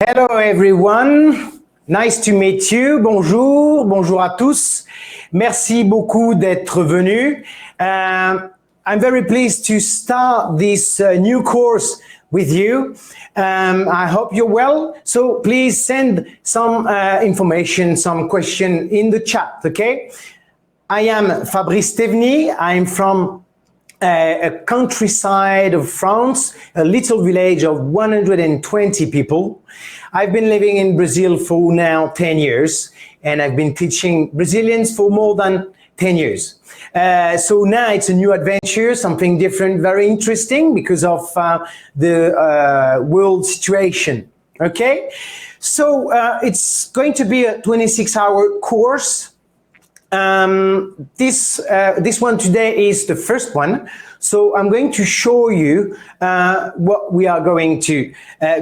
Hello everyone, nice to meet you. Bonjour, bonjour à tous. Merci beaucoup d'être venus. I'm very pleased to start this new course with you. I hope you're well. So please send some information, some question in the chat, okay? I am Fabrice Theveny. I'm from a countryside of France, a little village of 120 people. I've been living in Brazil for now 10 years, and I've been teaching Brazilians for more than 10 years. So now it's a new adventure, something different, very interesting because of the world situation, okay? So it's going to be a 26-hour course. This one today is the first one, so I'm going to show you what we are going to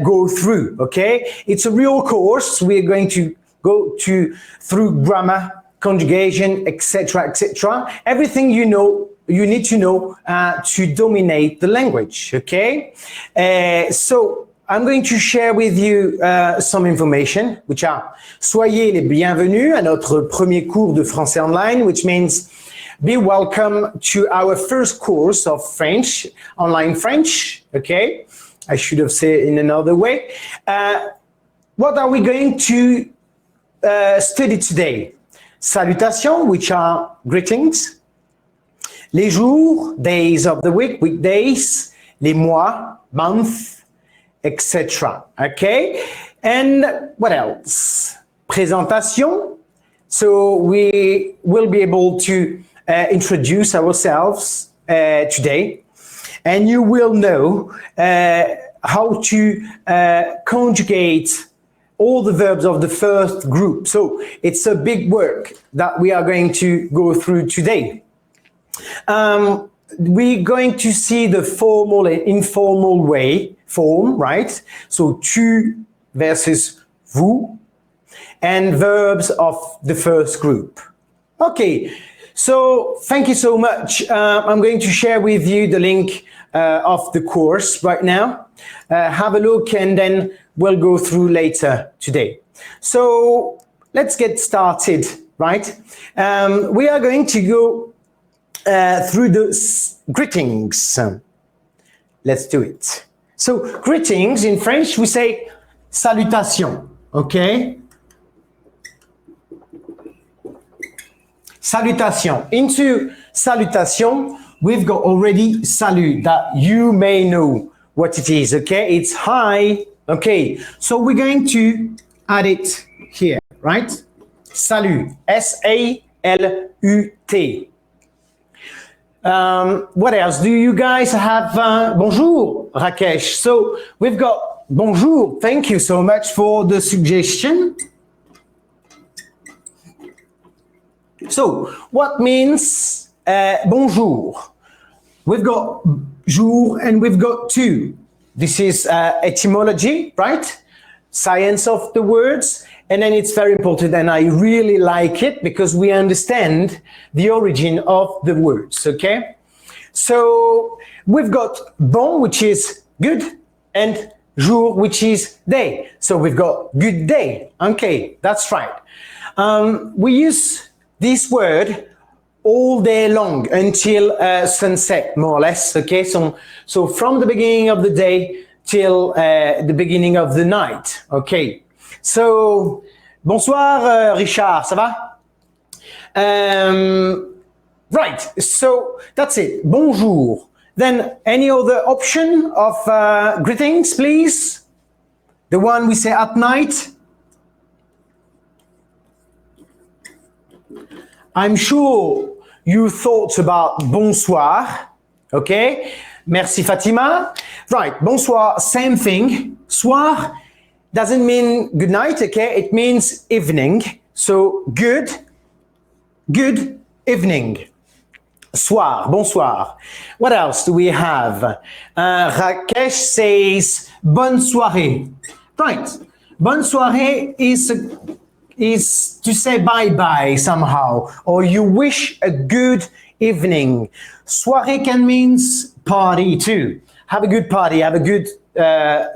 go through, okay? It's a real course. We're going to go through grammar, conjugation, etc., etc. Everything you need to know to dominate the language, okay? So I'm going to share with you some information, which are soyez les bienvenus à notre premier cours de français online, which means be welcome to our first course of French, online French, okay? I should have said it in another way. What are we going to study today? Salutations, which are greetings. Les jours, days of the week, weekdays. Les mois, months, etc. Okay, and what else? Présentation. So we will be able to introduce ourselves today, and you will know how to conjugate all the verbs of the first group. So it's a big work that we are going to go through today. We're going to see the formal and informal form, right? So tu versus vous, and verbs of the first group. Okay, so thank you so much. I'm going to share with you the link of the course right now. Have a look and then we'll go through later today. So let's get started, right? We are going to go through the greetings. Let's do it. So greetings in French, we say salutation, okay? Salutation. Into salutation, we've got already salut that you may know what it is, okay? It's hi, okay? So we're going to add it here, right? Salut, S-A-L-U-T. What else? Do you guys have bonjour, Rakesh? So we've got bonjour. Thank you so much for the suggestion. So what means bonjour? We've got jour and we've got tu. This is etymology, right? Science of the words. And then it's very important, and I really like it because we understand the origin of the words, okay? So we've got bon, which is good, and jour, which is day. So we've got good day, okay, that's right. We use this word all day long until sunset, more or less, okay? So from the beginning of the day till the beginning of the night, okay? So, bonsoir Richard, ça va? Right, so that's it, bonjour. Then any other option of greetings, please? The one we say at night? I'm sure you thought about bonsoir, okay? Merci Fatima. Right, bonsoir, same thing. Soir doesn't mean good night, okay? It means evening. So good evening. Soir, bonsoir. What else do we have? Rakesh says bonne soirée. Right, bonne soirée is to say bye-bye somehow, or you wish a good evening. Soirée can mean party too. Have a good party, have a good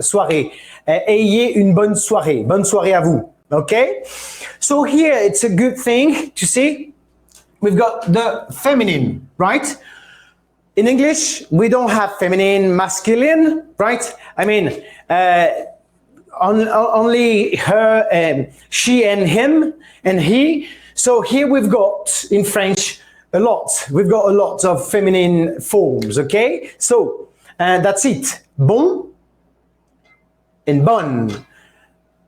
soirée. Ayez une bonne soirée. Bonne soirée à vous. Okay? So here it's a good thing to see. We've got the feminine, right? In English, we don't have feminine, masculine, right? I mean, only her, she and him and he. So here we've got, in French, a lot. We've got a lot of feminine forms, okay? So that's it. Bon and bonne.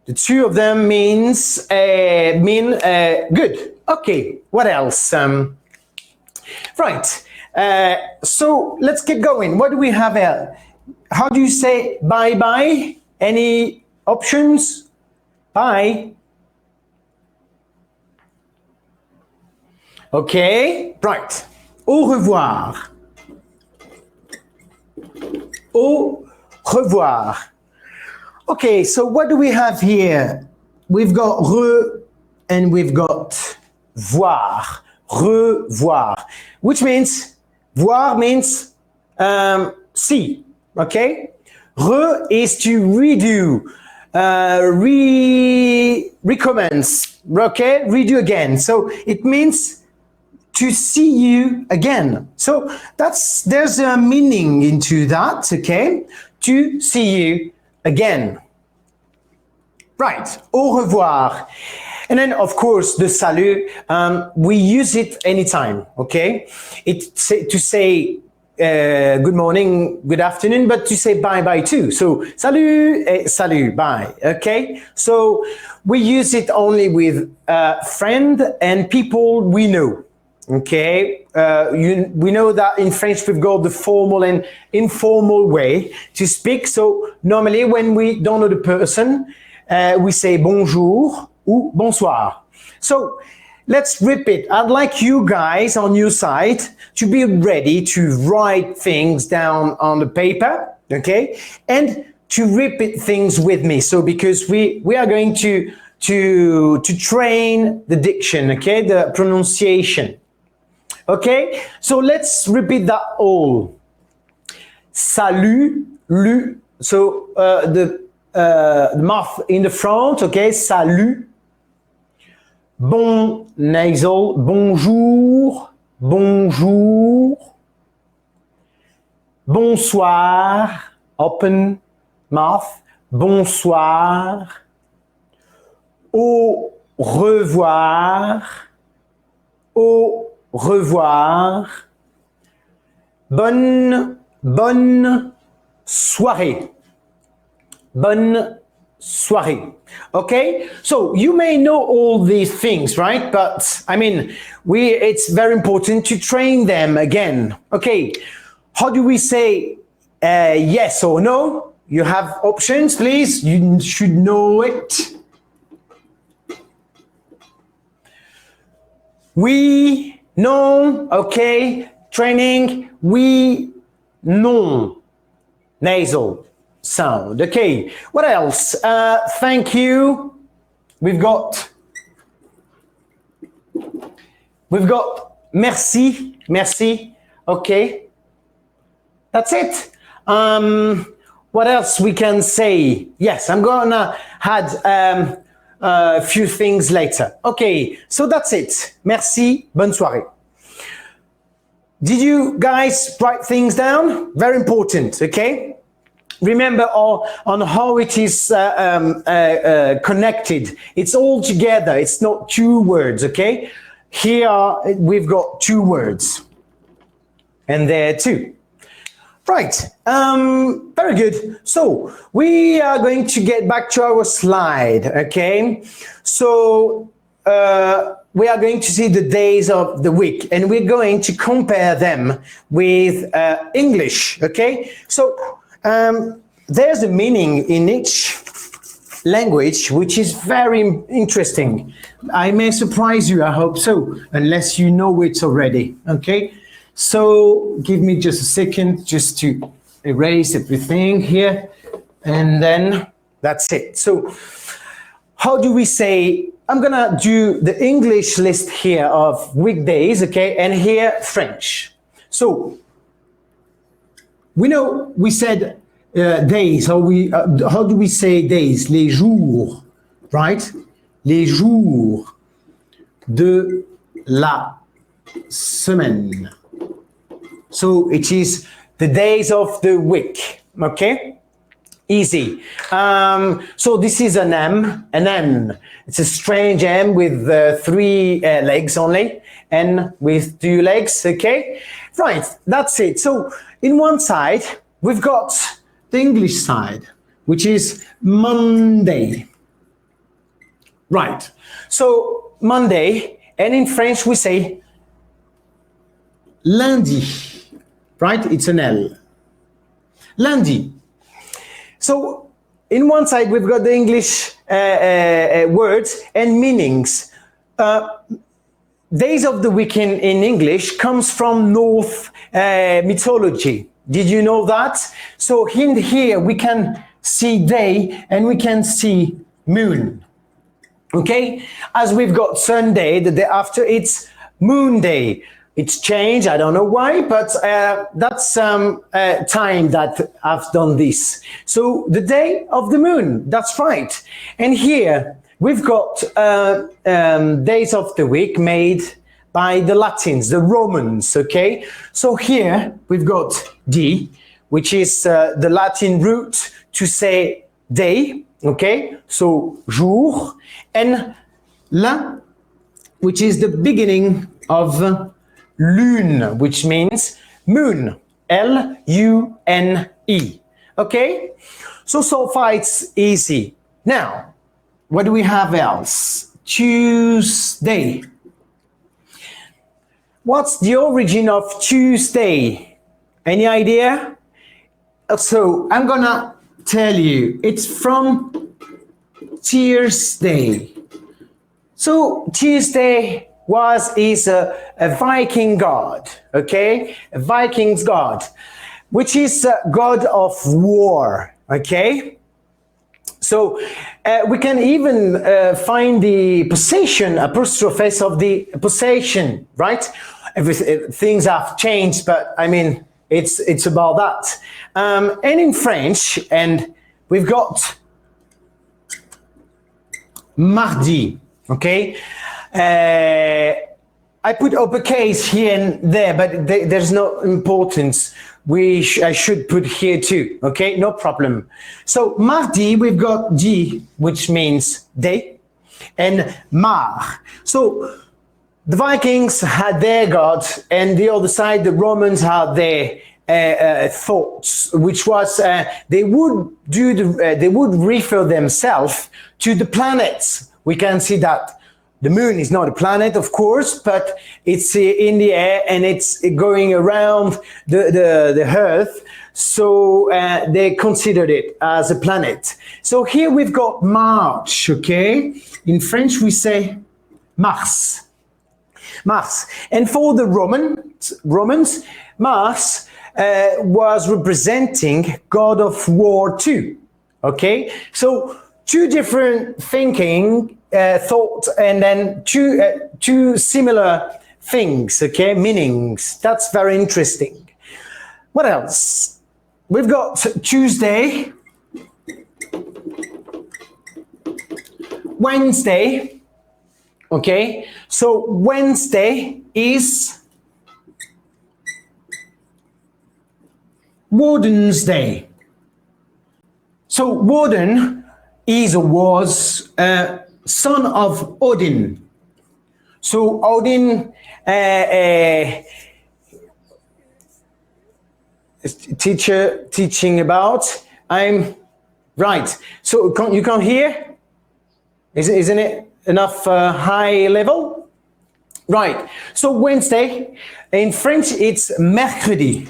The two of them mean good. Okay, what else? Right. So let's keep going. What do we have here? How do you say bye-bye? Any options? Bye. Okay, right. Au revoir. Au revoir. Okay, so what do we have here? We've got re and we've got voir. Revoir. Which means, voir means see, okay? Re is to redo, recommence, okay? Redo again. So it means to see you again. So there's a meaning into that, okay? To see you again. Right, au revoir. And then, of course, the salut, we use it anytime, okay? It's to say good morning, good afternoon, but to say bye-bye too. So, salut, salut, bye, okay? So, we use it only with friend and people we know, okay? We know that in French we've got the formal and informal way to speak. So, normally when we don't know the person, we say bonjour, ou bonsoir. So let's repeat. I'd like you guys on your side to be ready to write things down on the paper, okay? And to repeat things with me. So because we are going to train the diction, okay? The pronunciation. Okay? So let's repeat that all. Salut, lu. So the mouth in the front, okay? Salut. Bon nasal, bonjour, bonjour. Bonsoir, open mouth, bonsoir. Au revoir, au revoir. Bonne soirée. Bonne soirée. Okay, so you may know all these things, right? But I mean, it's very important to train them again. Okay, how do we say yes or no? You have options, please. You should know it. Oui, non, okay. Training, oui, non. Nasal sound. Okay, what else? Thank you. We've got merci, merci. Okay, that's it. What else we can say? Yes, I'm gonna add a few things later. Okay, so that's it. Merci, bonne soirée. Did you guys write things down? Very important, okay? Remember on how it is connected. It's all together. It's not two words, okay? Here we've got two words. And there too. Right, very good. So we are going to get back to our slide, okay? So we are going to see the days of the week and we're going to compare them with English, okay? So there's a meaning in each language which is very interesting. I may surprise you, I hope so, unless you know it already, okay? So give me just a second just to erase everything here and then that's it. So how do we say, I'm gonna do the English list here of weekdays, okay, and here French. So we know we said days. How do we say days? Les jours, right? Les jours de la semaine. So it is the days of the week, okay? Easy. So this is an M, an N. It's a strange M with 3 legs only, N with 2 legs, okay? Right, that's it. So in one side, we've got the English side, which is Monday. Right, so Monday, and in French we say lundi, right? It's an L. Lundi. So in one side we've got the English words and meanings. Days of the week in English comes from Norse mythology. Did you know that? So in here we can see day and we can see moon. Okay, as we've got Sunday, the day after it's Moon Day. It's changed, I don't know why, but that's time that I've done this. So the day of the moon, that's right. And here we've got days of the week made by the Latins, the Romans, okay? So here we've got D, which is the Latin root to say day, okay? So jour, and la, which is the beginning of lune, which means moon, L-U-N-E, okay? So far it's easy. Now, what do we have else? Tuesday. What's the origin of Tuesday? Any idea? So I'm gonna tell you, it's from Thursday. So Tuesday is a Viking god, okay? A Viking's god, which is a god of war, okay? So we can even find the possession, apostrophe of the possession, right? Things have changed, but I mean, it's about that. And in French, and we've got mardi, okay? I put uppercase here and there, but there's no importance. I should put here too, okay? No problem. So mardi, we've got D, which means day, and mar. So the Vikings had their god, and the other side, the Romans had their thoughts, which was they would refer themselves to the planets. We can see that the moon is not a planet, of course, but it's in the air and it's going around the Earth. So they considered it as a planet. So here we've got March, okay? In French we say Mars. Mars. And for the Romans, Mars was representing god of war too, okay? So two different thought, and then two similar things, okay, meanings. That's very interesting. What else? We've got Tuesday, Wednesday, okay? So Wednesday is Woden's Day. So Woden is or was son of Odin. So Odin, teacher teaching about, I'm right. So you can't hear? Isn't it enough high level? Right. So Wednesday, in French, it's mercredi.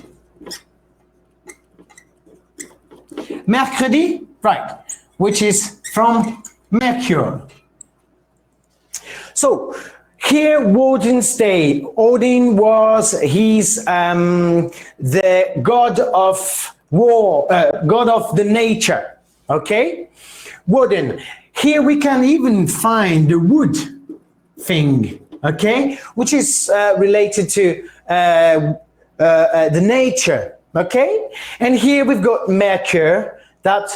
Mercredi, right, which is from Mercury. So here, Woden's Day. Odin was the god of war, god of the nature. Okay, Woden. Here we can even find the wood thing. Okay, which is related to the nature. okay? And here we've got Mercure, that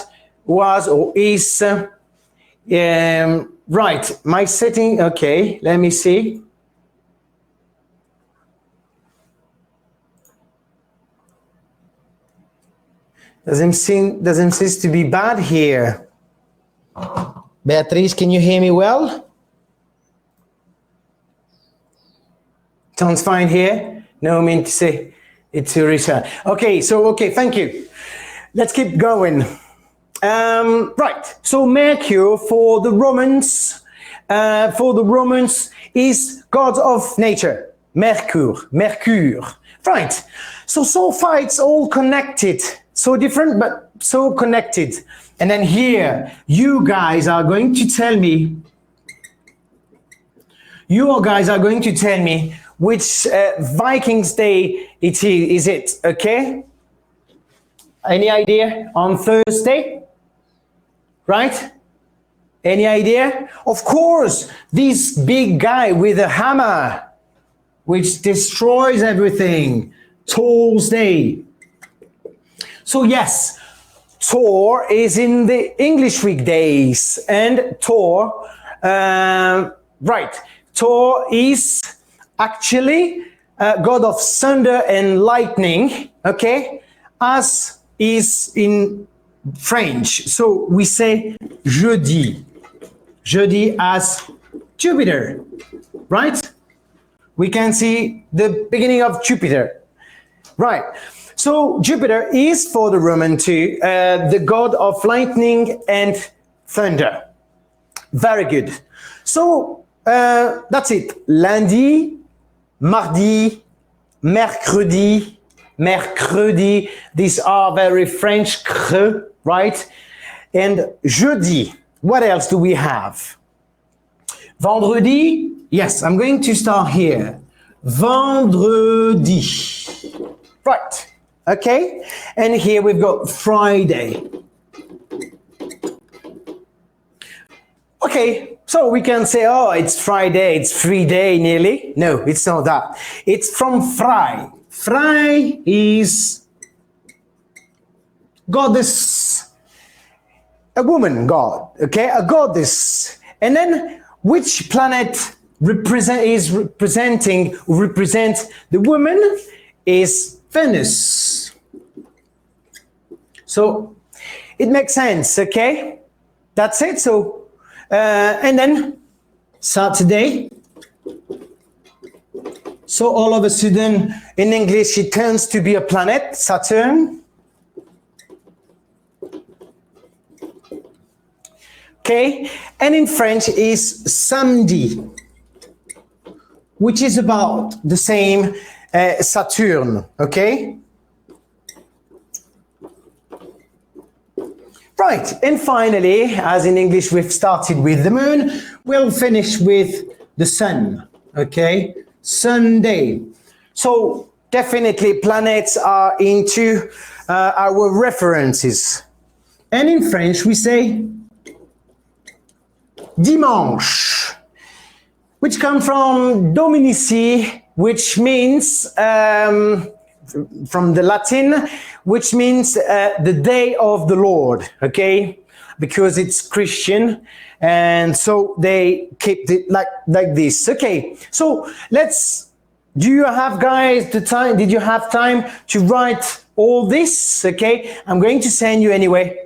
was or is, right, my setting, okay, let me see. Doesn't seem to be bad here. Beatrice, can you hear me well? Sounds fine here. No, I mean to say it's a reset. Okay, so okay, thank you. Let's keep going. Right. So Mercure for the Romans is god of nature. Mercure. Right. So far it's all connected. So different, but so connected. And then here, you guys are going to tell me. Which Vikings Day it is it, okay? Any idea? On Thursday? Right? Any idea? Of course, this big guy with a hammer, which destroys everything. Thor's Day. So yes, Thor is in the English weekdays, and Thor, right, Thor is actually god of thunder and lightning, okay, as is in French. So we say jeudi as Jupiter, right? We can see the beginning of Jupiter, right? So Jupiter is for the Roman too, the god of lightning and thunder. Very good. So that's it. Lundi, mardi, mercredi, these are very French, right? And jeudi, what else do we have? Vendredi, yes, I'm going to start here. Vendredi, right, okay? And here we've got Friday. Okay, so we can say, oh, it's Friday, it's free day nearly. No, it's not that. It's from Frei. Frei is goddess, a woman god, okay, a goddess. And then which planet represents the woman is Venus. So it makes sense, okay? That's it. So and then Saturday. So all of a sudden, in English, it turns to be a planet, Saturn. Okay, and in French is samedi, which is about the same Saturn, okay? Right, and finally, as in English we've started with the moon, we'll finish with the sun, okay? Sunday. So definitely planets are into our references. And in French we say dimanche, which comes from dominici, which means from the Latin, which means the day of the Lord, okay? Because it's Christian, and so they kept it like this. Okay, so do you have, guys, the time? Did you have time to write all this? Okay, I'm going to send you anyway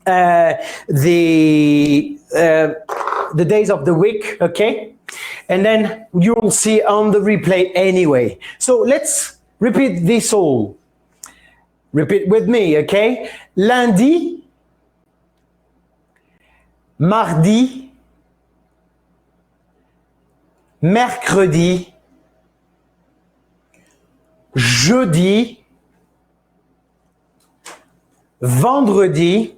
the days of the week, okay? And then you will see on the replay anyway. So let's repeat this all. Repeat with me, okay? Lundi, mardi, mercredi, jeudi, vendredi,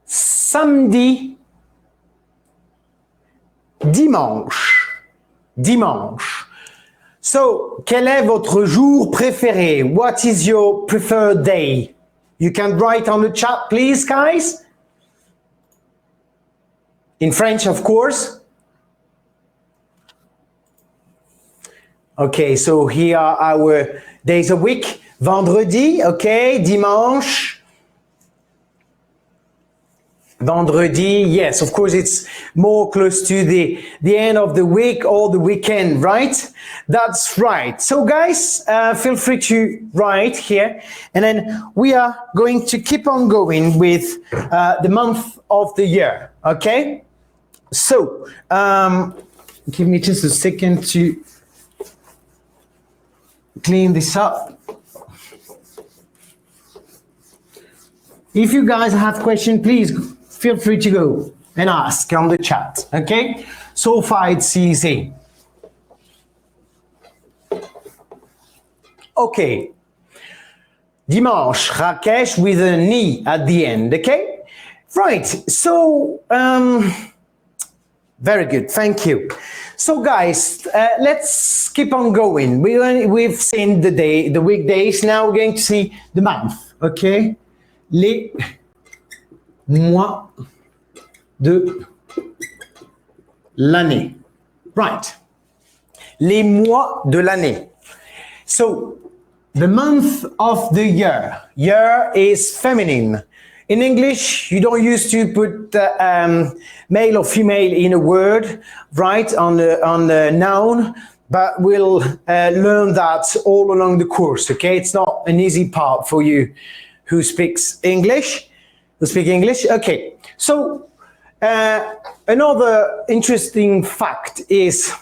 samedi, dimanche. So, quel est votre jour préféré? What is your preferred day? You can write on the chat, please, guys. In French, of course. Okay, so here are our days a week. Vendredi, okay, dimanche. Vendredi, yes, of course, it's more close to the end of the week or the weekend, right? That's right. So guys, feel free to write here. And then we are going to keep on going with the month of the year, okay? So, give me just a second to clean this up. If you guys have questions, please feel free to go and ask on the chat, okay? So far it's easy. Okay. Dimanche, Rakesh with an E at the end, okay? Right, so, very good, thank you. So guys, let's keep on going. We've seen the weekdays, now we're going to see the month, okay? Les mois de l'année. Right. Les mois de l'année. So, the month of the year. Year is feminine. In English, you don't used to put male or female in a word, right, on the noun, but we'll learn that all along the course, okay? It's not an easy part for you who speaks English, Okay, so another interesting fact is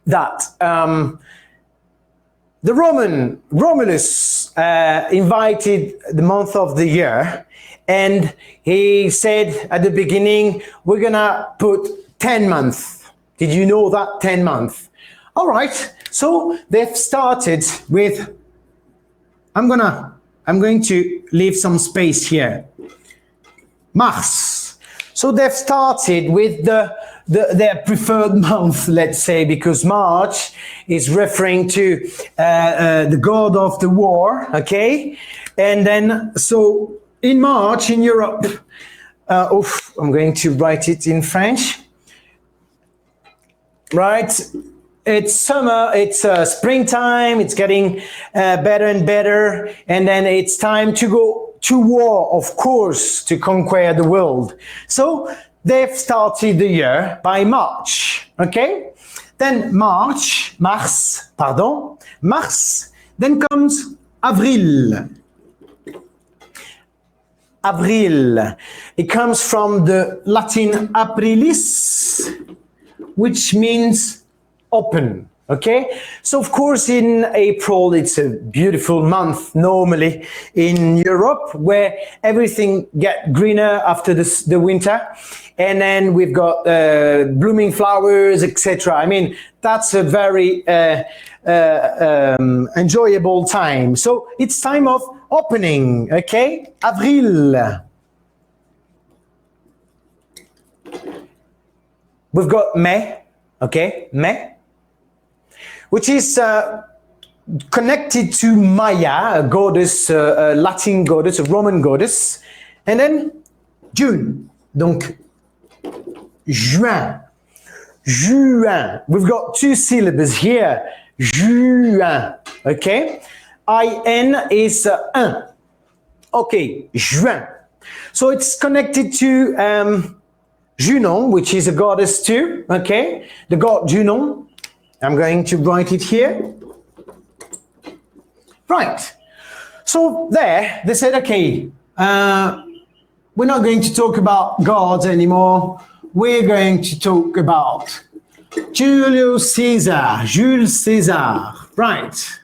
that the Romulus invited the month of the year, and he said at the beginning, we're gonna put 10 months. Did you know that? 10 months. All right, so they've started with, I'm going to leave some space here. Mars. So they've started with their preferred month, let's say, because March is referring to the god of the war, okay? And then, so in March in Europe, I'm going to write it in French, right? It's summer, it's springtime, it's getting better and better, and then it's time to go to war, of course, to conquer the world. So they've started the year by March, okay? Then Mars, then comes Avril. Avril, it comes from the Latin aprilis, which means open, okay? So of course in April it's a beautiful month normally in Europe, where everything get greener after the winter, and then we've got blooming flowers, etc. I mean, that's a very enjoyable time. So it's time of opening, okay? Avril. We've got Mai, okay? Mai, which is connected to Maya, a goddess, a Latin goddess, a Roman goddess. And then June, donc juin, juin. We've got two syllables here, juin, okay? I-N is un. Okay, juin. So it's connected to Junon, which is a goddess too, okay? The god Junon. I'm going to write it here. Right. So there, they said, okay, we're not going to talk about gods anymore. We're going to talk about Julius Caesar, right.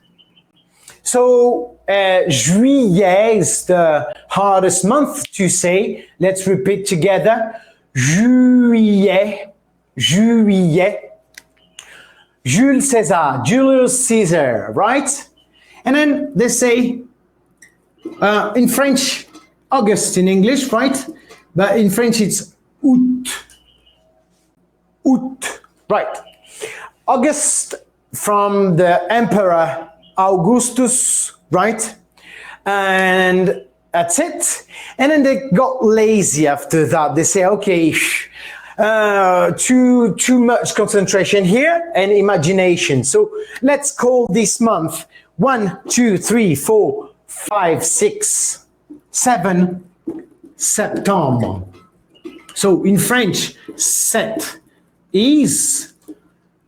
So juillet is the hardest month to say. Let's repeat together. Juillet, juillet. Jules Caesar, right? And then they say, in French, August in English, right? But in French it's août. Août, right. August from the Emperor Augustus, right? And that's it. And then they got lazy after that. They say, okay, too much concentration here and imagination. So let's call this month 1, 2, 3, 4, 5, 6, 7 Septembre. So in French, sept is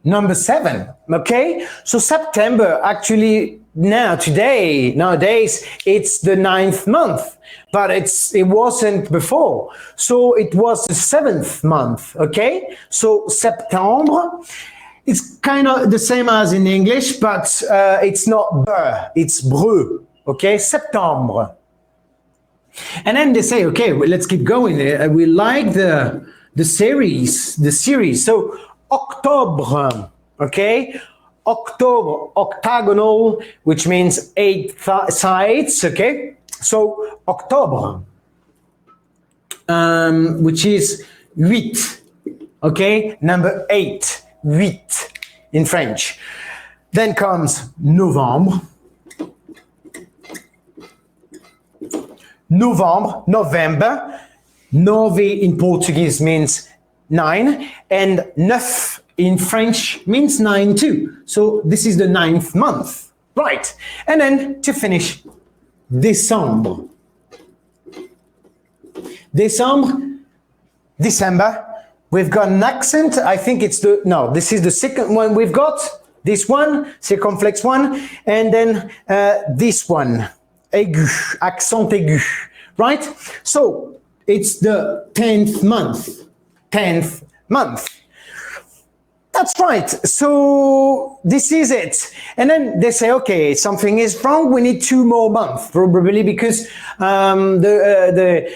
number 7, okay? So September actually nowadays it's the 9th month, but it wasn't before. So it was the 7th month, okay? So Septembre, it's kind of the same as in English, but it's not ber, it's breu, okay? Septembre. And then they say, okay, well, let's keep going. We like the series. So Octobre, okay? Octobre, octagonal, which means 8 sides, okay? So Octobre, which is 8, okay? Number 8, 8 in French. Then comes Novembre. November. Nove in Portuguese means 9, and neuf in French means 9 too. So this is the 9th month, right? And then to finish, December. December. We've got an accent. I think it's this is the second one we've got. This one, circumflex one, and then this one. Aigu, accent aigu, right? So it's the 10th month. That's right. So this is it. And then they say, okay, something is wrong. We need 2 more months, probably because the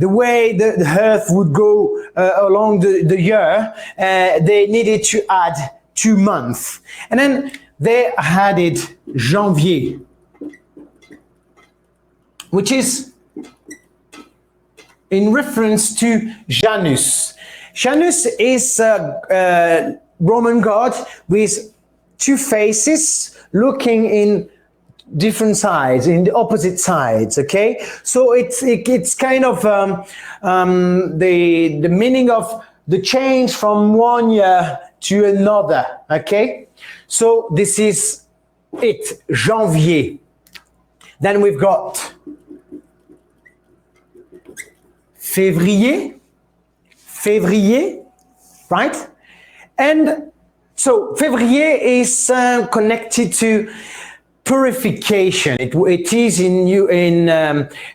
way the Earth would go along the year, they needed to add 2 months. And then they added Janvier, which is in reference to Janus. Janus is a Roman god with 2 faces looking in different sides, in the opposite sides, okay? So it's kind of the meaning of the change from one year to another, okay? So this is it, Janvier. Then we've got Février, right? And so Février is connected to purification. It is in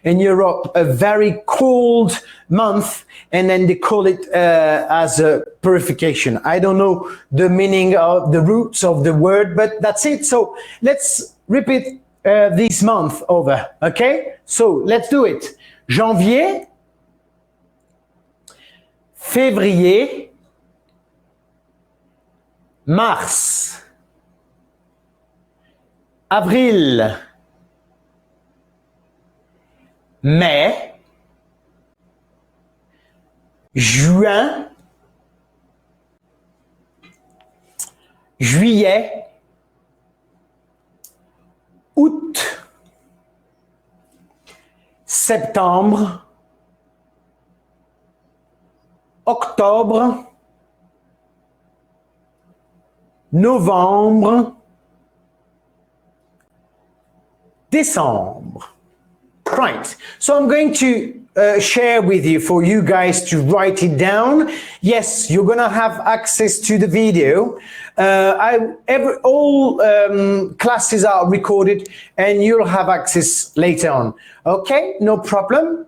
Europe a very cold month, and then they call it as a purification. I don't know the meaning of the roots of the word, but that's it. So let's repeat this month over, okay? So let's do it. Janvier, février, mars, avril, mai, juin, juillet, août, septembre, octobre, novembre, December. Right. So I'm going to share with you for you guys to write it down. Yes, you're gonna have access to the video. All classes are recorded, and you'll have access later on. Okay, no problem.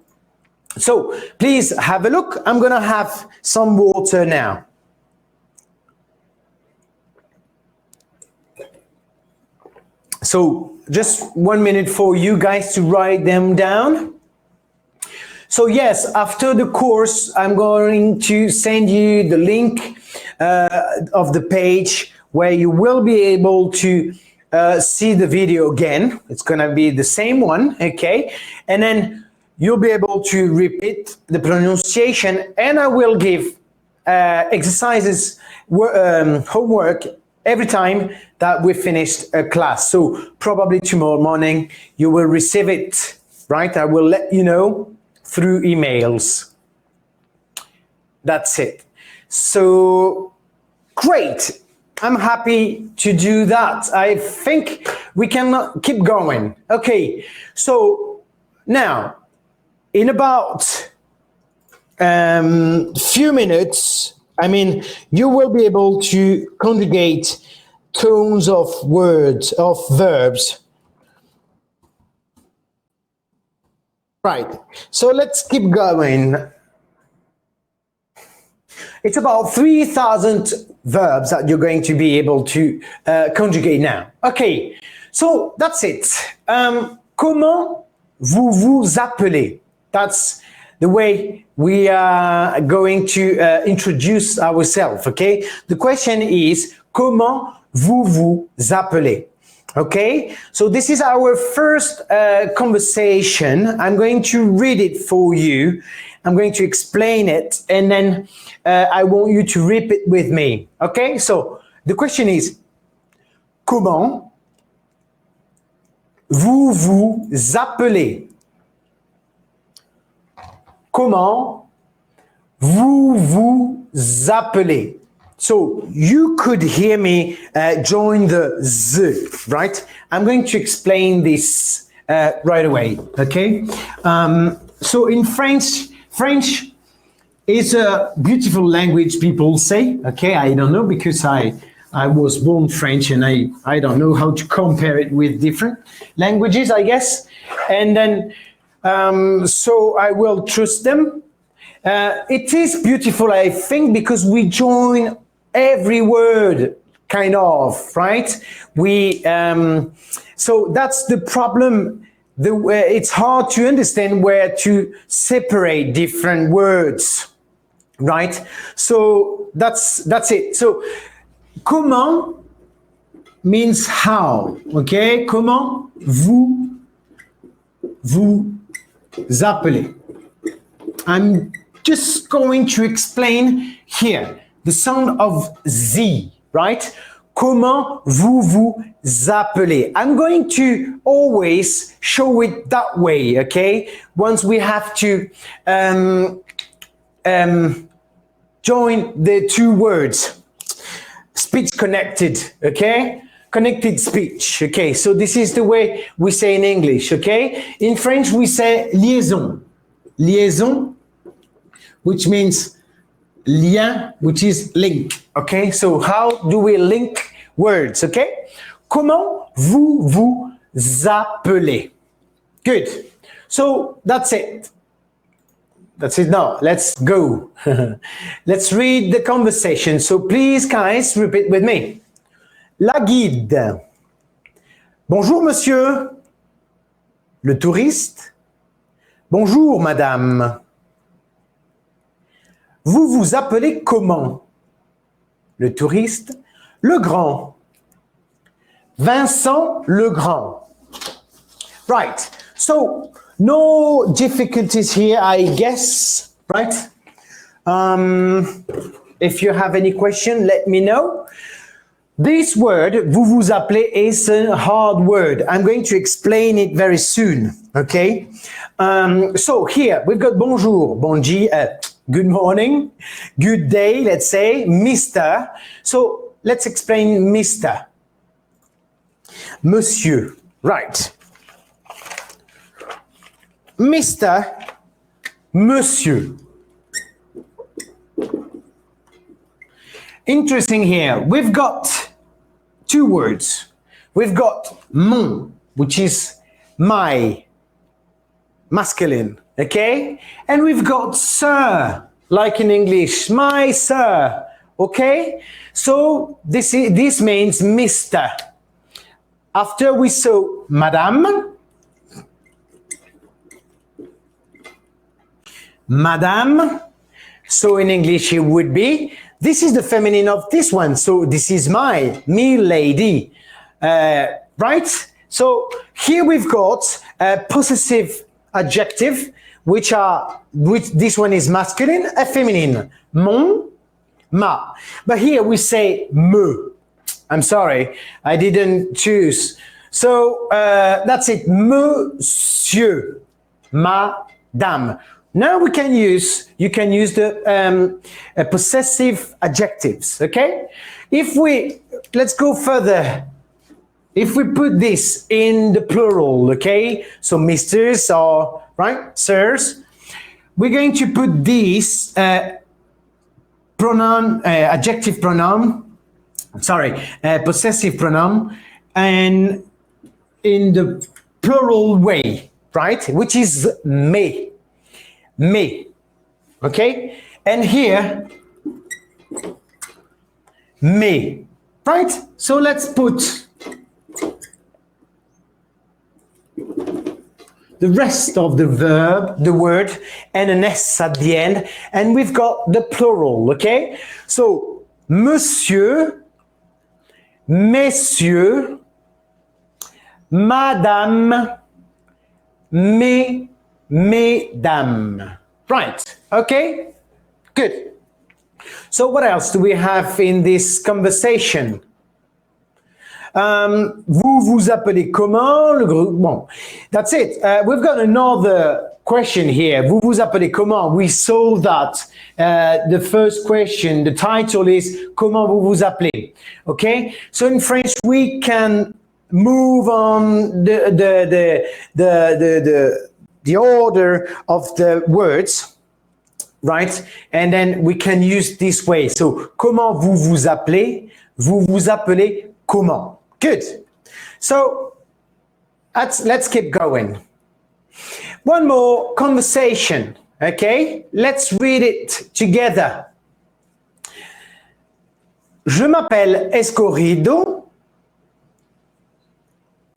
So please have a look. I'm gonna have some water now. So just 1 minute for you guys to write them down. So yes, after the course, I'm going to send you the link of the page where you will be able to see the video again. It's gonna be the same one, okay? And then you'll be able to repeat the pronunciation, and I will give exercises, homework every time that we finished a class. So probably tomorrow morning you will receive it, right? I will let you know through emails. That's it. So, great. I'm happy to do that. I think we can keep going. Okay, so now, in about few minutes, I mean, you will be able to conjugate tones of words, of verbs. Right, so let's keep going. It's about 3,000 verbs that you're going to be able to conjugate now. Okay, so that's it. Comment vous vous appelez? That's the way we are going to introduce ourselves, okay? The question is, comment vous vous appelez? Okay, so this is our first conversation. I'm going to read it for you. I'm going to explain it, and then I want you to repeat with me. Okay, so the question is, comment vous vous appelez? Comment vous vous appelez? So you could hear me join the Z, right? I'm going to explain this right away, okay? So in French is a beautiful language, people say, okay? I don't know, because I was born French, and I don't know how to compare it with different languages, I guess. And then, so I will trust them. It is beautiful, I think, because we join every word, kind of, right? We so that's the problem. It's hard to understand where to separate different words, right? So that's it. So comment means how, okay? Comment vous appelez? I'm just going to explain here the sound of Z, right? Comment vous vous appelez? I'm going to always show it that way, okay? Once we have to join the two words. Speech connected, okay? Connected speech, okay? So this is the way we say in English, okay? In French, we say liaison. Liaison, which means lien, which is link, okay? So how do we link words, okay? Comment vous vous appelez? Good. So that's it. That's it now. Let's go. Let's read the conversation. So please, guys, repeat with me. La guide. Bonjour, monsieur. Le touriste. Bonjour, madame. Vous vous appelez comment? Le touriste. Le grand. Vincent le Grand. Right. So, no difficulties here, I guess, right? If you have any question, let me know. This word, vous vous appelez, is a hard word. I'm going to explain it very soon, okay? So here, we've got bonjour, good morning, good day, let's say, Mr. So let's explain Mr. Monsieur, right. Mr. Monsieur. Interesting here. We've got two words. We've got mon, which is my, masculine, okay? And we've got sir, like in English, my sir, okay? So this means Mr. After we saw madame, madame, so in English it would be, this is the feminine of this one, so this is me lady, right? So here we've got a possessive adjective, which this one is masculine, a feminine, mon, ma. But here we say me. I'm sorry, I didn't choose. So that's it, monsieur, madame. Now you can use the possessive adjectives, okay? Let's go further. If we put this in the plural, okay? So misters or, right, sirs, we're going to put this adjective pronoun, possessive pronoun, and in the plural way, right? Which is me, okay? And here, me, right? So let's put the rest of the verb, the word, and an S at the end, and we've got the plural, okay? So, monsieur, messieurs, madame, mesdames. Right, okay? Good. So what else do we have in this conversation? Vous vous appelez comment? Le groupe. Bon, that's it. We've got another question here. Vous vous appelez comment? We saw that the first question, the title is Comment vous vous appelez? Okay, so in French we can move on the order of the words, right? And then we can use this way. So comment vous vous appelez? Vous vous appelez comment? Good. So let's keep going. One more conversation, okay? Let's read it together. Je m'appelle Escorrido.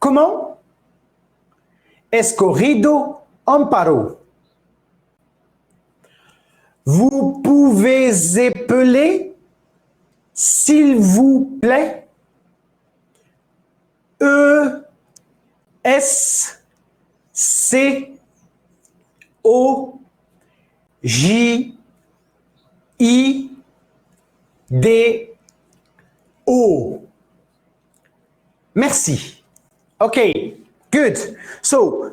Comment? Escorrido Amparo. Vous pouvez épeler, s'il vous plaît? E-S-C-O-J-I-D-O. Merci. Okay, good. So,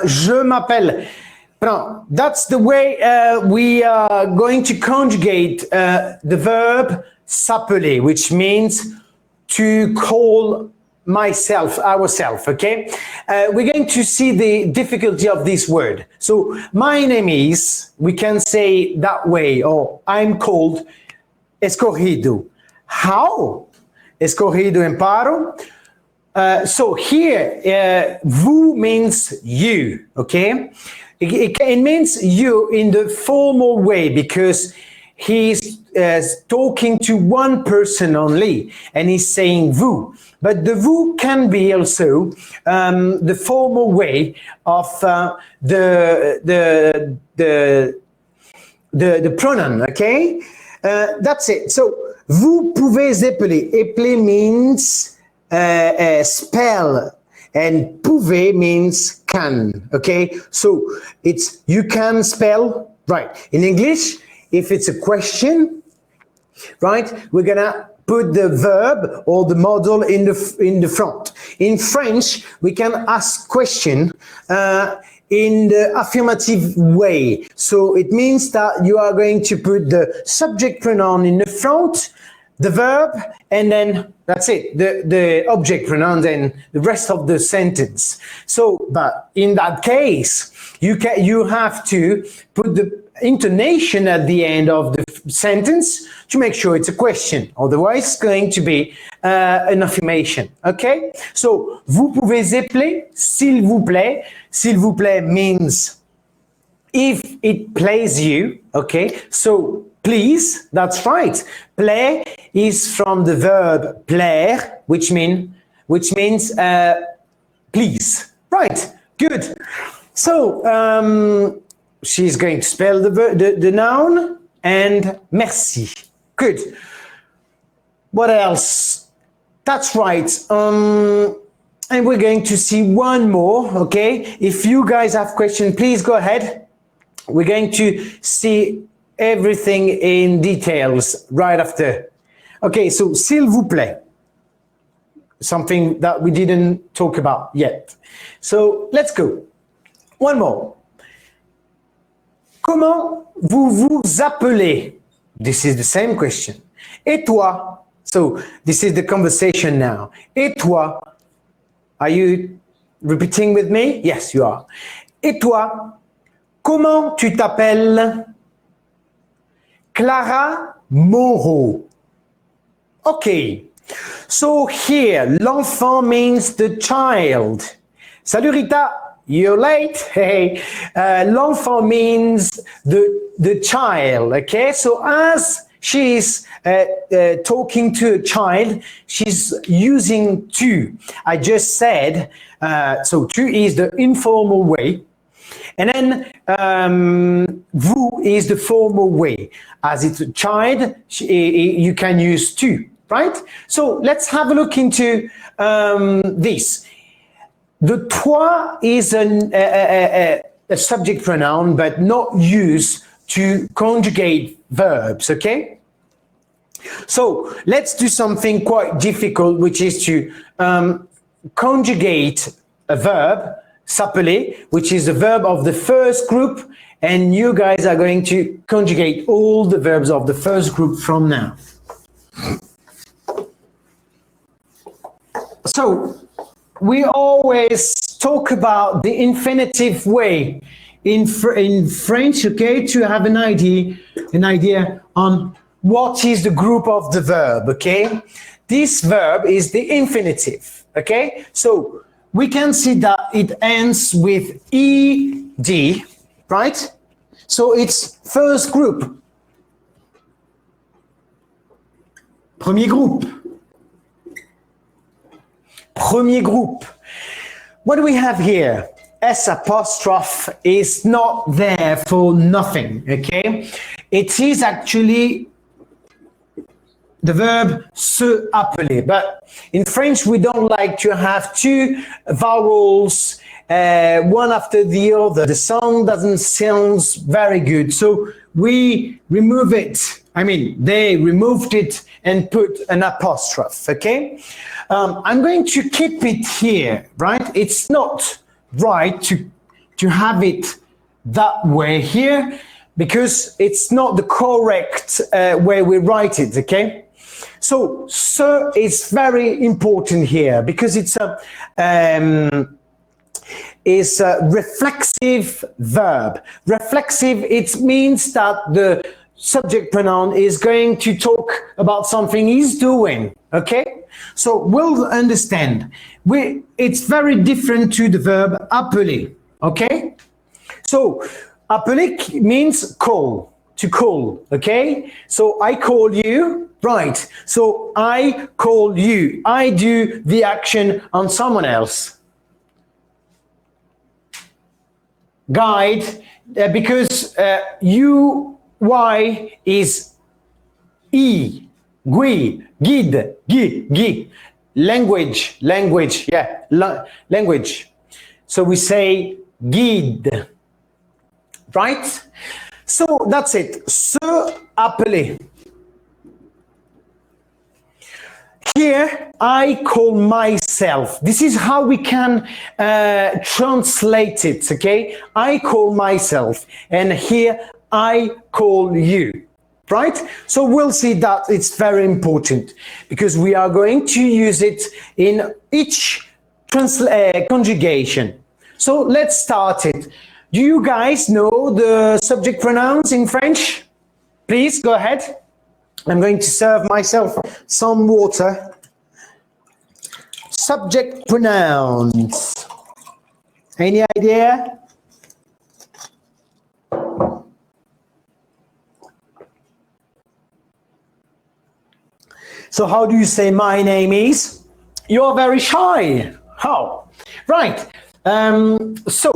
je m'appelle. Now, that's the way we are going to conjugate the verb s'appeler, which means to call myself, ourselves, okay? We're going to see the difficulty of this word. So, my name is, we can say that way, or I'm called Escorrido. How? Escorrido Amparo. So here, vous means you, okay? It means you in the formal way because he's talking to one person only, and he's saying vous. But the vous can be also the formal way of the pronoun, okay? That's it. So, vous pouvez épeler. Épeler means spell, and pouvez means can, okay? So, it's you can spell, right. In English, if it's a question, right, we're gonna put the verb or the model in the front. In French, we can ask question in the affirmative way. So it means that you are going to put the subject pronoun in the front, the verb, and then that's it, the object pronoun, and the rest of the sentence. So, but in that case, you have to put the intonation at the end of the sentence to make sure it's a question. Otherwise, it's going to be an affirmation. Okay? So, vous pouvez épeler, s'il vous plaît. S'il vous plaît means if it plays you. Okay? So, please, that's right. Plaît is from the verb plaire, which means please. Right? Good. So, she's going to spell the noun and merci. Good. What else? That's right. And we're going to see one more, okay? If you guys have questions, please go ahead. We're going to see everything in details right after. Okay, so s'il vous plaît. Something that we didn't talk about yet. So let's go. One more. Comment vous vous appelez? This is the same question. Et toi? So this is the conversation now. Et toi? Are you repeating with me? Yes, you are. Et toi? Comment tu t'appelles? Clara Moreau. Okay. So here, l'enfant means the child. Salut Rita, you're late. Hey, l'enfant means the child. Okay, so as she's talking to a child, she's using tu. I just said, so tu is the informal way. And then vous is the formal way. As it's a child, you can use tu, right? So let's have a look into this. The toi is a subject pronoun, but not used to conjugate verbs, okay? So let's do something quite difficult, which is to conjugate a verb, s'appeler, which is the verb of the first group, and you guys are going to conjugate all the verbs of the first group from now. So we always talk about the infinitive way in French, okay, to have an idea on what is the group of the verb, okay? This verb is the infinitive, okay? So we can see that it ends with ed, right? So it's first group. Premier groupe. Premier groupe. What do we have here? S apostrophe is not there for nothing, okay? It is actually the verb se appeler, but in French we don't like to have two vowels one after the other. The sound doesn't sound very good, so we remove it. I mean, they removed it and put an apostrophe, okay? I'm going to keep it here, right? It's not right to have it that way here because it's not the correct way we write it, okay? So, ce is very important here because it's a reflexive verb. Reflexive, it means that the subject pronoun is going to talk about something he's doing, okay? So we'll understand. It's very different to the verb appeler, okay? So appeler means call, to call, okay? So I call you, right? So I call you. I do the action on someone else. Guide, because you, Y is E, gui, guide, gui. Language, yeah, language. So we say guide, right? So that's it, se appeler. Here, I call myself. This is how we can translate it, okay? I call myself, and here, I call you, right? So we'll see that it's very important because we are going to use it in each conjugation. So let's start it. Do you guys know the subject pronouns in French? Please go ahead. I'm going to serve myself some water. Subject pronouns. Any idea? So how do you say my name is? You're very shy. How? Right. So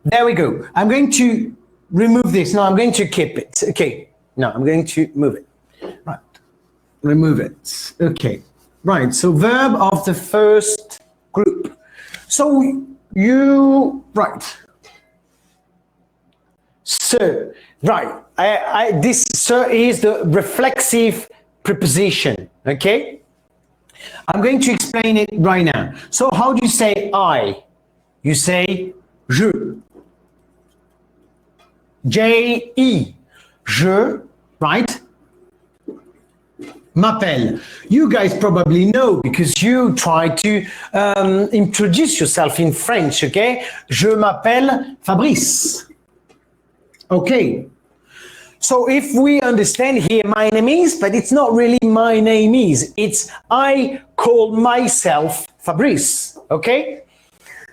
there we go. I'm going to remove this. No, I'm going to keep it. Okay. No, I'm going to move it. Right. Remove it. Okay. Right. So verb of the first group. So you, right. So, right. This so is the reflexive preposition, okay? I'm going to explain it right now. So how do you say I? You say je. J-E. Je, right? M'appelle. You guys probably know because you try to introduce yourself in French, okay? Je m'appelle Fabrice. Okay. So if we understand here my name is, but it's not really my name is, it's I call myself Fabrice, okay?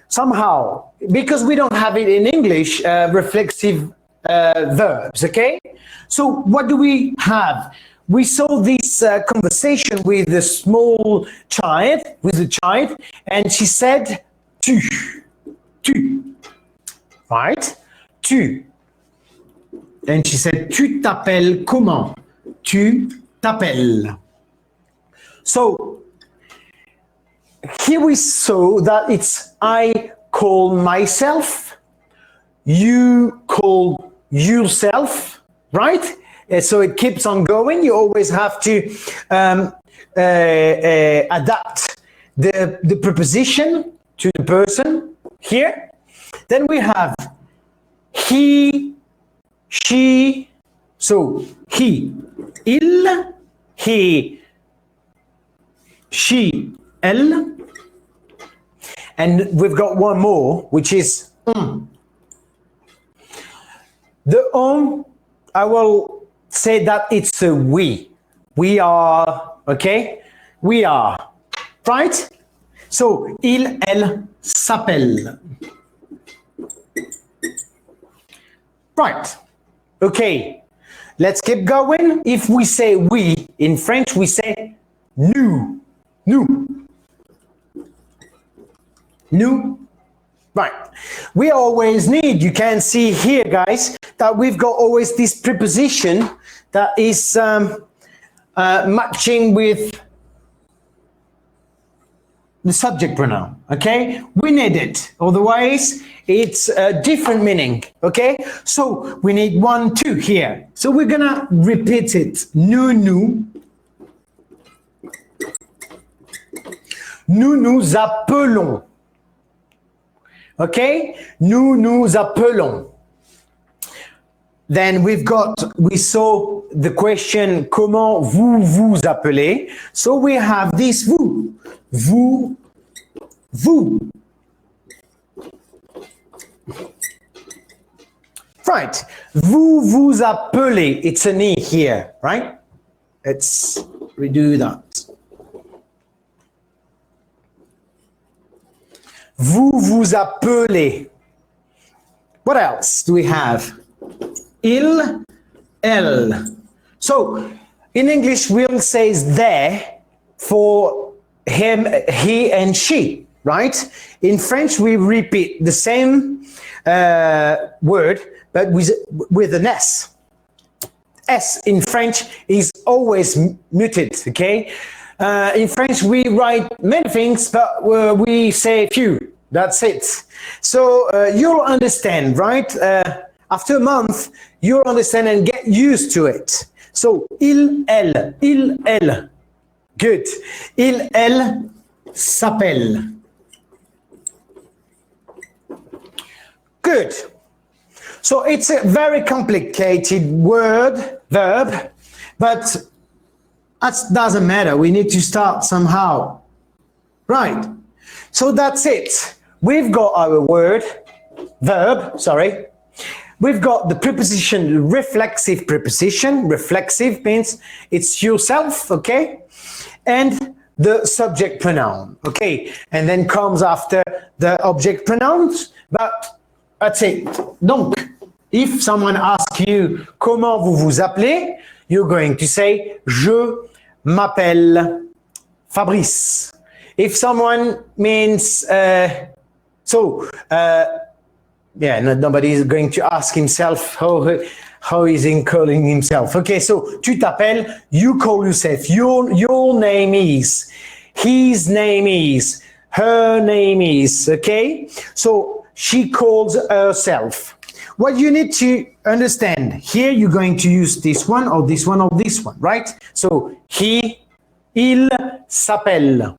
Somehow, because we don't have it in English, reflexive verbs, okay? So what do we have? We saw this conversation with a small child, and she said, tu, right? Tu. And she said, tu t'appelles comment? Tu t'appelles. So here we saw that it's I call myself, you call yourself, right? So it keeps on going. You always have to adapt the preposition to the person here. Then we have he, she, so he, il, he, she, elle, and we've got one more, which is on. The on, I will say that it's a we. We are, okay? We are, right? So, il, elle, s'appelle. Right. Okay, let's keep going. If we say we in French, we say nous. Nous. Nous. Right. We always need, you can see here, guys, that we've got always this preposition that is matching with the subject pronoun, okay? We need it, otherwise it's a different meaning, okay? So we need 1, 2 here. So we're gonna repeat it. Nous, nous. Nous nous appelons. Okay? Nous nous appelons. Then we saw the question, comment vous vous appelez? So we have this vous. Vous, vous. Right. Vous vous appelez. It's an E here, right? Let's redo that. Vous vous appelez. What else do we have? Il, elle. So in English, we'll say they for him, he, and she, right? In French, we repeat the same word, but with an S. S in French is always muted, okay? In French, we write many things, but we say few. That's it. So you'll understand, right? After a month, you'll understand and get used to it. So, il, elle, il, elle. Good. Il, elle s'appelle. Good. So it's a very complicated verb, but that doesn't matter. We need to start somehow. Right. So that's it. We've got our verb. We've got the preposition, reflexive preposition. Reflexive means it's yourself, okay? And the subject pronoun, okay? And then comes after the object pronouns, but that's it. Donc, if someone asks you, comment vous vous appelez? You're going to say, je m'appelle Fabrice. If someone means, nobody is going to ask himself how is he calling himself. Okay, so tu t'appelles, you call yourself. Your name is, his name is, her name is. Okay, so she calls herself. What you need to understand here, you're going to use this one or this one or this one, right? So he, il s'appelle,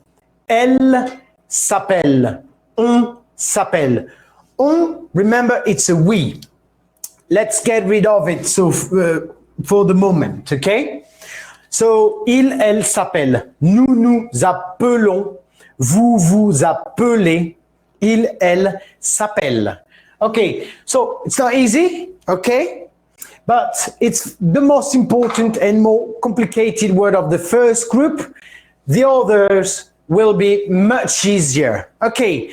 elle s'appelle, on s'appelle. On, remember, it's a we. let's get rid of it. So for the moment, okay? So, il, elle s'appelle. Nous nous appelons. Vous vous appelez. Il, elle s'appelle. Okay, so it's not easy, okay? But it's the most important and more complicated word of the first group. The others will be much easier. Okay,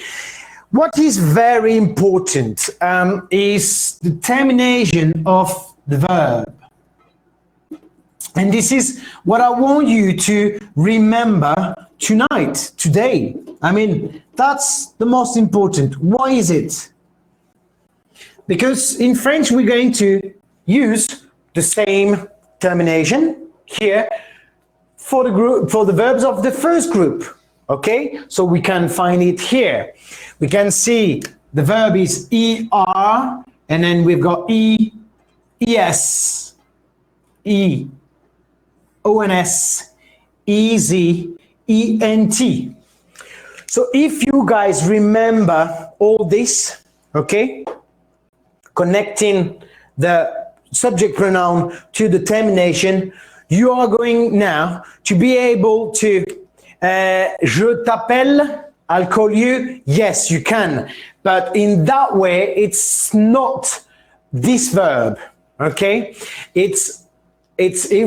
what is very important is the termination of the verb. And this is what I want you to remember tonight, today. I mean, that's the most important. Why is it? Because in French, we're going to use the same termination here for the verbs of the first group. Okay, so we can find it here. We can see the verb is ER, and then we've got ES, E, ONS, EZ, ENT. So if you guys remember all this, okay, connecting the subject pronoun to the termination, you are going now to be able to je t'appelle, I'll call you. Yes, you can. But in that way, it's not this verb, okay? It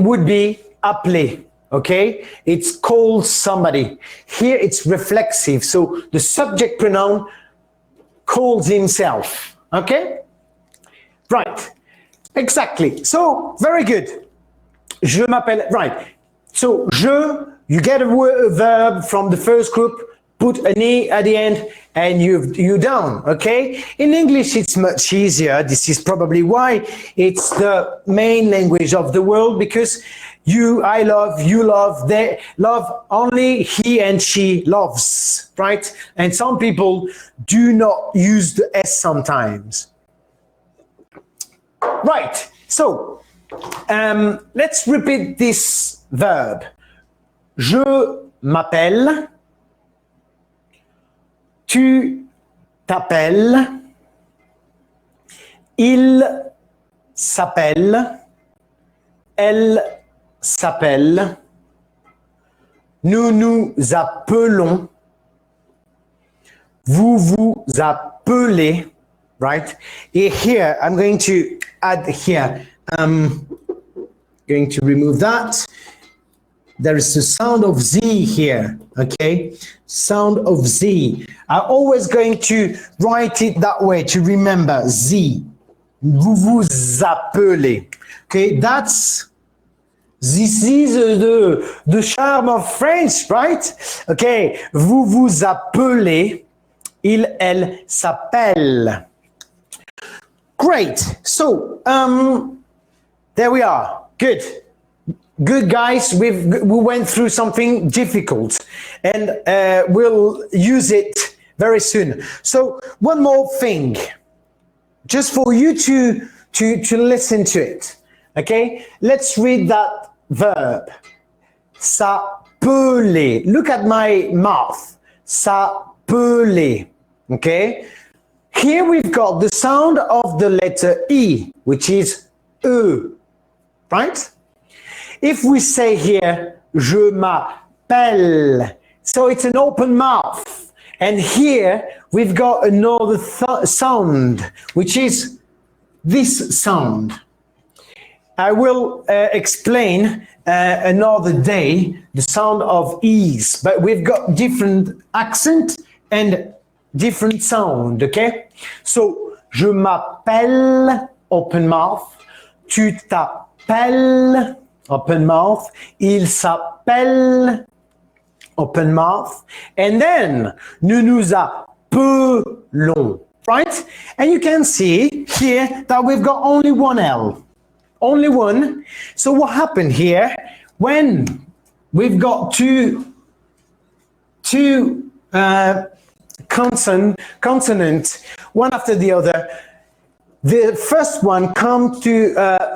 would be appeler, okay? It's called somebody. Here it's reflexive, so the subject pronoun calls himself, okay? Right, exactly. So, very good. Je m'appelle, right. So, you get a verb from the first group, put an E at the end, and you're done, okay? In English, it's much easier. This is probably why it's the main language of the world, because I love, you love, they love, only he and she loves, right? And some people do not use the S sometimes. Right, so let's repeat this verb. Je m'appelle, tu t'appelles, il s'appelle, elle s'appelle, nous nous appelons, vous vous appelez, right? Here, I'm going to add here, going to remove that. There is the sound of Z here, okay? Sound of Z. I'm always going to write it that way to remember Z. Vous vous appelez. Okay, this is the charm of French, right? Okay, vous vous appelez, il, elle s'appelle. Great, so there we are, good. Good guys, we went through something difficult, and we'll use it very soon. So one more thing, just for you to listen to it, okay? Let's read that verb. S'appeler. Look at my mouth. S'appeler, okay? Here we've got the sound of the letter E, which is E, right? If we say here, je m'appelle, so it's an open mouth. And here we've got another sound, which is this sound. I will explain another day the sound of E's, but we've got different accent and different sound, okay? So, je m'appelle, open mouth, tu t'appelles, open mouth, il s'appelle, open mouth, and then nous nous appelons, right? And you can see here that we've got only one L, only one. So what happened here, when we've got two consonants, one after the other, the first one comes to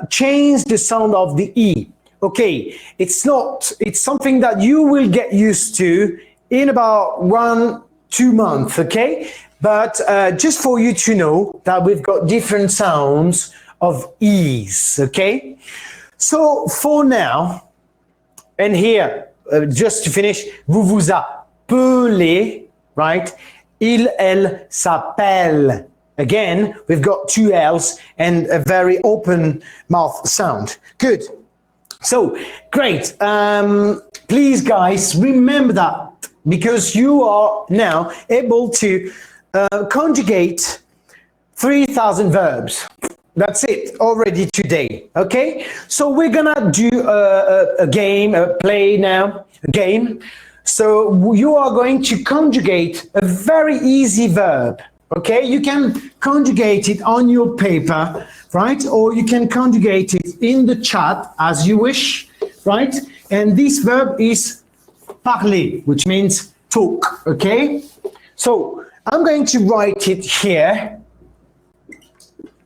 change the sound of the E. Okay, it's something that you will get used to in about 1-2 months, okay? But just for you to know that we've got different sounds of ease, okay? So for now, and here, just to finish, vous vous appelez, right? Il, elle s'appelle. Again, we've got two L's and a very open mouth sound. Good. So, great. Please, guys, remember that because you are now able to conjugate 3,000 verbs. That's it already today, okay? So we're gonna do a game, a play now, a game. So you are going to conjugate a very easy verb, okay? You can conjugate it on your paper, right? Or you can conjugate it in the chat as you wish, right? And this verb is parler, which means talk, okay? So I'm going to write it here.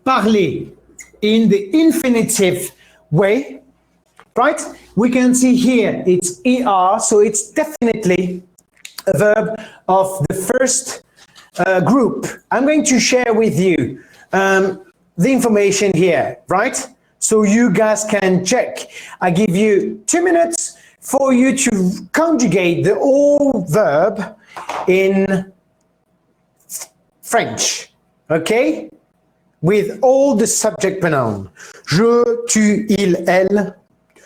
Parler in the infinitive way, right? We can see here it's ER, so it's definitely a verb of the first group. I'm going to share with you the information here, right? So you guys can check. I give you 2 minutes for you to conjugate the whole verb in French, okay? With all the subject pronoun. Je, tu, il, elle,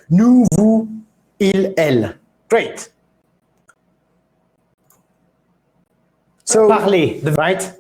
nous, vous, il, elle. Great. So, parler, right?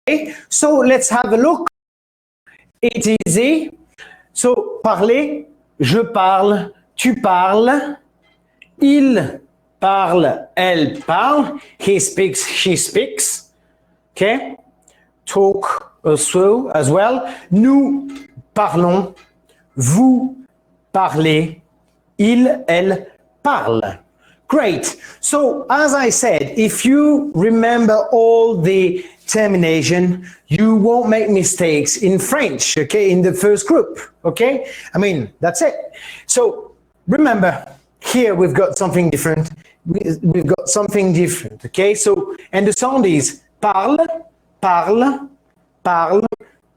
Okay, so let's have a look. It's easy. So, parler, je parle, tu parles, il parle, elle parle, he speaks, she speaks. Okay? Talk also as well. Nous parlons, vous parlez, il, elle parle. Great. So, as I said, if you remember all the termination, you won't make mistakes in French, okay, in the first group, okay? I mean, that's it. So, remember, here we've got something different. We've got something different, okay? So, and the sound is parle, parle, parle,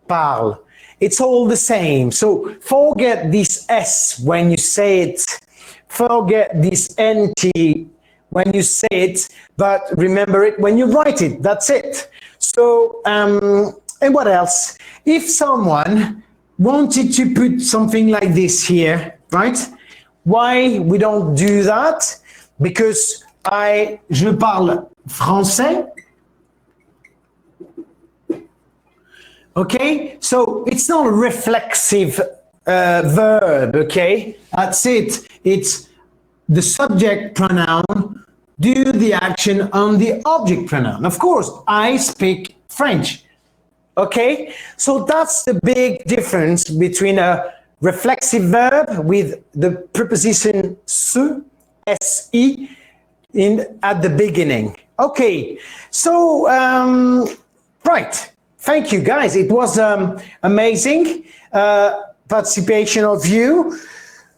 parle. It's all the same. So, forget this S when you say it. Forget this NT when you say it, but remember it when you write it. That's it. So, and what else? If someone wanted to put something like this here, right? Why we don't do that? Because je parle français. Okay, so it's not a reflexive verb, okay? That's it. It's the subject pronoun do the action on the object pronoun. Of course, I speak French, okay? So that's the big difference between a reflexive verb with the preposition se, se, at the beginning. Okay, so, right. Thank you, guys. It was amazing participation of you.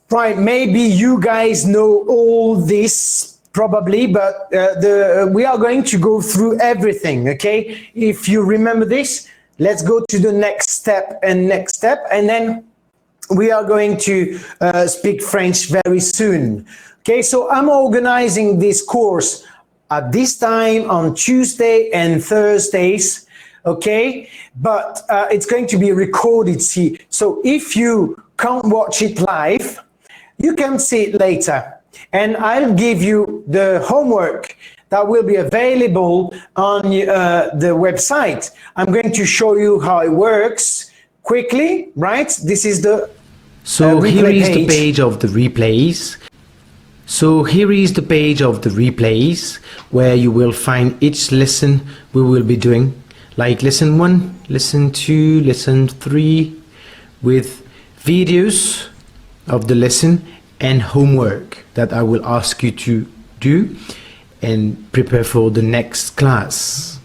Right, maybe you guys know all this probably, but we are going to go through everything, okay? If you remember this, let's go to the next step, and then we are going to speak French very soon. Okay, so I'm organizing this course at this time on Tuesday and Thursdays, okay? But it's going to be recorded, see. So if you can't watch it live, you can see it later. And I'll give you the homework that will be available on the website. I'm going to show you how it works quickly, right? This is the So here is the page. page of the replays. So here is the page of the replays where you will find each lesson we will be doing, like lesson 1, lesson 2, lesson 3, with videos of the lesson and homework that I will ask you to do and prepare for the next class.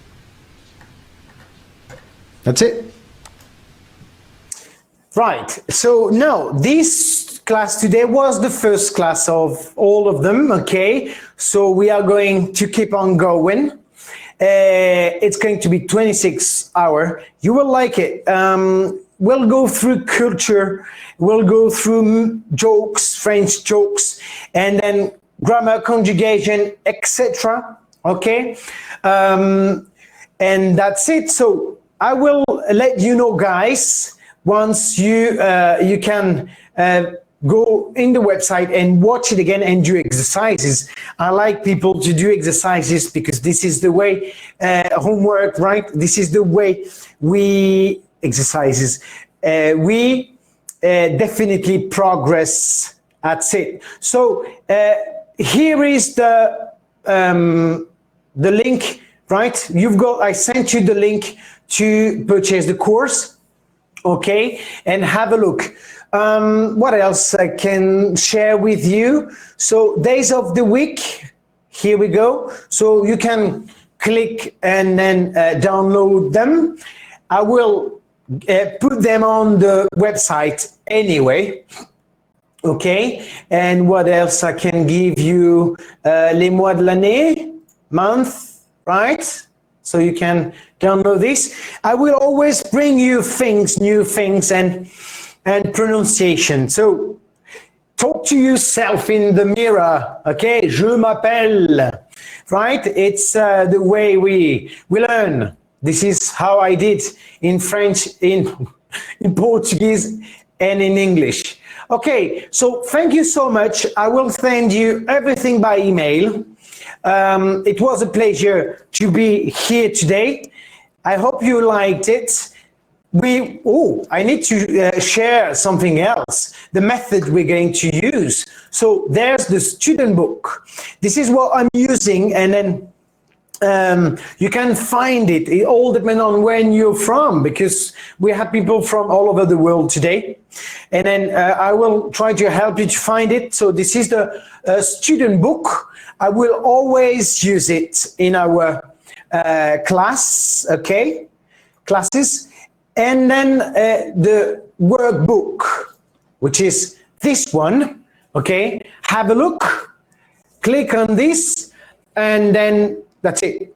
That's it. Right, so now this class today was the first class of all of them, okay? So we are going to keep on going. It's going to be 26 hours. You will like it. We'll go through culture, we'll go through jokes, French jokes, and then grammar, conjugation, etc. Okay? And that's it. So I will let you know, guys, once you can go in the website and watch it again and do exercises. I like people to do exercises because this is the way homework, right? This is the way we exercises. We definitely progress. That's it. So here is the link, right? I sent you the link to purchase the course. Okay, and have a look. What else I can share with you? So days of the week, here we go. So you can click and then download them. I will put them on the website anyway. Okay, and what else I can give you? Les mois de l'année, month, right? So you can download this. I will always bring you things, new things, and pronunciation. So talk to yourself in the mirror. Okay, je m'appelle. Right? It's the way we learn. This is how I did in French, in Portuguese, and in English. Okay, so thank you so much. I will send you everything by email. It was a pleasure to be here today. I hope you liked it. I need to share something else, the method we're going to use. So there's the student book. This is what I'm using, and then you can find it. It all depends on when you're from, because we have people from all over the world today. And then I will try to help you to find it. So this is the student book. I will always use it in our class, okay, classes. And then the workbook, which is this one, okay? Have a look, click on this, and then that's it.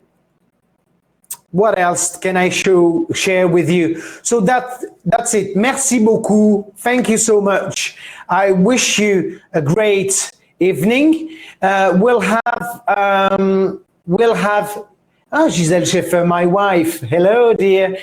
What else can I share with you? So that's it. Merci beaucoup. Thank you so much. I wish you a great evening. We'll have Giselle Schiffer, my wife. Hello, dear.